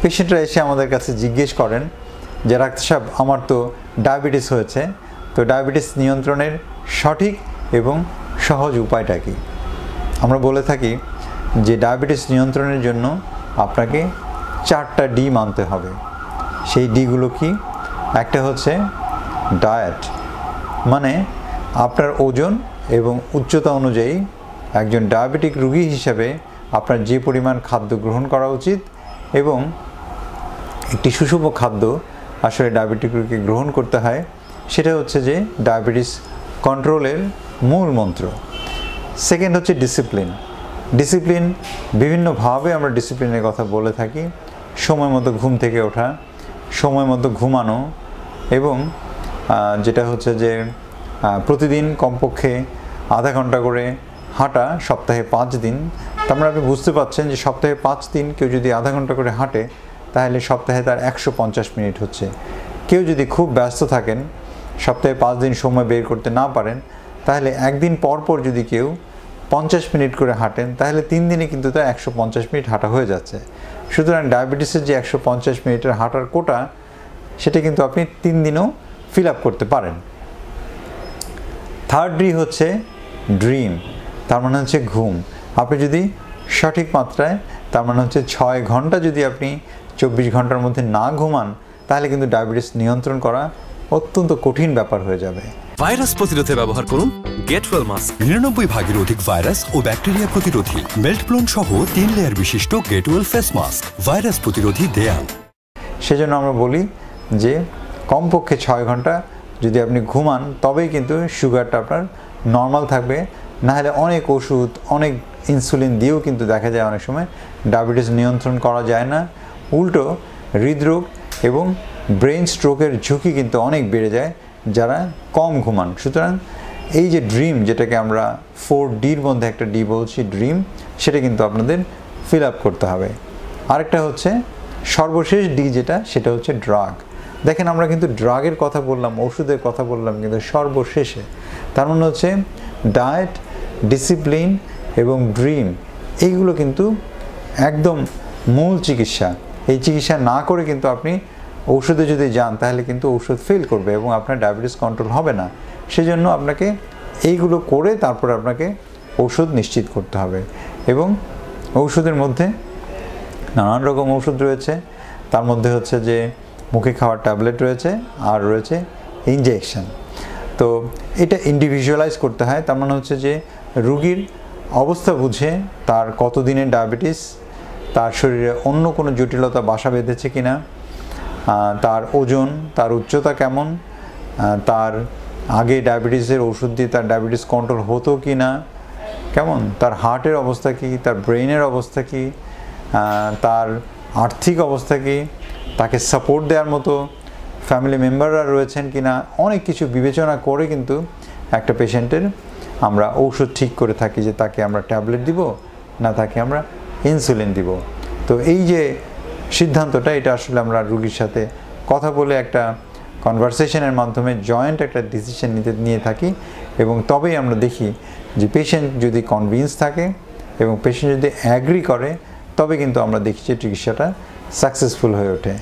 পেশেন্টরা এসে আমাদের কাছে জিজ্ঞেস করেন যে ডাক্তার সাহেব আমার তো ডায়াবেটিস হয়েছে, তো ডায়াবেটিস নিয়ন্ত্রণের সঠিক এবং সহজ উপায়টা কি? আমরা বলে থাকি যে ডায়াবেটিস নিয়ন্ত্রণের জন্য আপনাকে 4টা ডি মানতে হবে। সেই ডিগুলো কি? একটা হচ্ছে ডায়েট, মানে আপনার ওজন এবং উচ্চতা অনুযায়ী একজন ডায়াবেটিক রোগী হিসেবে আপনার যে পরিমাণ খাদ্য গ্রহণ করা উচিত, এবং একটি সুষম খাদ্য আসলে ডায়াবেটিক রোগীকে গ্রহণ করতে হয়, সেটা হচ্ছে যে ডায়াবেটিস কন্ট্রোলের মূল মন্ত্র। সেকেন্ড হচ্ছে ডিসিপ্লিন। ডিসিপ্লিন বিভিন্নভাবে আমরা ডিসিপ্লিনের কথা বলে থাকি। সময় মতো ঘুম থেকে ওঠা, সময় মতো ঘুমানো, এবং যেটা হচ্ছে যে প্রতিদিন কমপক্ষে আধা ঘন্টা করে হাঁটা, সপ্তাহে 5 দিন। তার মানে আপনি বুঝতে পারছেন যে সপ্তাহে 5 দিন কেউ যদি আধা ঘন্টা করে হাঁটে তাহলে সপ্তাহে তার 150 মিনিট হচ্ছে। কেউ যদি খুব ব্যস্ত থাকেন, সপ্তাহে 5 দিন সময় বের করতে না পারেন, তাহলে একদিন পর পর যদি কেউ 50 মিনিট করে হাঁটেন তাহলে 3 দিনে কিন্তু তার 150 মিনিট হাঁটা হয়ে যাচ্ছে। সুতরাং ডায়াবেটিসের যে 150 মিনিটের হাঁটার কোটা, সেটা কিন্তু আপনি 3 দিনেও ফিল আপ করতে পারেন। থার্ড ডি হচ্ছে ড্রিম, তার মানে হচ্ছে ঘুম। আপনি যদি সঠিক মাত্রায়, তার মানে হচ্ছে 6 ঘন্টা যদি আপনি 24 ঘন্টার মধ্যে না ঘুমান, তাহলে কিন্তু ডায়াবেটিস নিয়ন্ত্রণ করা অত্যন্ত কঠিন ব্যাপার হয়ে যাবে। ভাইরাস প্রতিরোধে ব্যবহার করুন গেট ওয়েল মাস্ক। 99 ভাগের অধিক ভাইরাস ও ব্যাকটেরিয়া প্রতিরোধী, মেল্ট ব্লোন সহ 3 লেয়ার বিশিষ্ট get well face mask, virus প্রতিরোধী দেয়াল। সেজন্য আমরা বলি যে কমপক্ষে 6 ঘন্টা যদি আপনি ঘুমান, তবেই কিন্তু সুগারটা আপনার নর্মাল থাকবে। না হলে অনেক ওষুধ, অনেক ইনসুলিন দিয়েও কিন্তু দেখা যায় অনেক সময় ডায়াবেটিস নিয়ন্ত্রণ করা যায় না। উল্টো হৃদরোগ এবং ব্রেন স্ট্রোকের ঝুঁকি কিন্তু অনেক বেড়ে যায় যারা কম ঘুমান। সুতরাং এই যে ড্রিম, যেটাকে আমরা 4Dর মধ্যে একটা ডি বলছি ড্রিম, সেটা কিন্তু আপনাদের ফিল আপ করতে হবে। আরেকটা হচ্ছে সর্বশেষ ডি, যেটা সেটা হচ্ছে ড্রাগ। দেখেন আমরা কিন্তু ড্রাগের কথা বললাম, ওষুধের কথা বললাম, কিন্তু সর্বশেষে তার মানে হচ্ছে ডায়েট, ডিসিপ্লিন এবং ড্রিম, এইগুলো কিন্তু একদম মূল চিকিৎসা। এই চিকিৎসা না করে কিন্তু আপনি ঔষধে যদি যান তাহলে কিন্তু ঔষধ ফেল করবে এবং আপনার ডায়াবেটিস কন্ট্রোল হবে না। সেজন্য আপনাকে এইগুলো করে তারপর আপনাকে ঔষধ নিশ্চিত করতে হবে। এবং ঔষধের মধ্যে নানান রকম ঔষধ রয়েছে। তার মধ্যে হচ্ছে যে মুখে খাওয়ার ট্যাবলেট রয়েছে, আর রয়েছে ইনজেকশন। তো এটা ইন্ডিভিজুয়ালাইজ করতে হয়। তার মানে হচ্ছে যে রুগীর অবস্থা বুঝে তার কতদিনের ডায়াবেটিস, তার শরীরে অন্য কোনো জটিলতা বাসা বেঁধেছে কিনা, তার ওজন, তার উচ্চতা কেমন, তার আগে ডায়াবেটিসের ওষুধ দিয়ে তার ডায়াবেটিস কন্ট্রোল হতো কি না, কেমন তার হার্টের অবস্থা কি, তার ব্রেনের অবস্থা কি, তার আর্থিক অবস্থা কি, তাকে সাপোর্ট দেওয়ার মতো ফ্যামিলি মেম্বাররা রয়েছেন কি না, অনেক কিছু বিবেচনা করে কিন্তু একটা পেশেন্টের আমরা ঔষধ ঠিক করে থাকি যে তাকে আমরা ট্যাবলেট দিব না তাকে আমরা ইনসুলিন দিব। তো এই যে সিদ্ধান্তটা, এটা আসলে আমরা রুগীর সাথে কথা বলে একটা কনভারসেশনের মাধ্যমে জয়েন্ট একটা ডিসিশন নিয়ে থাকি, এবং তবেই আমরা দেখি যে পেশেন্ট যদি কনভিন্স থাকে এবং পেশেন্ট যদি অ্যাগ্রি করে, তবে কিন্তু আমরা দেখি যে চিকিৎসাটা সাকসেসফুল হয়ে ওঠে।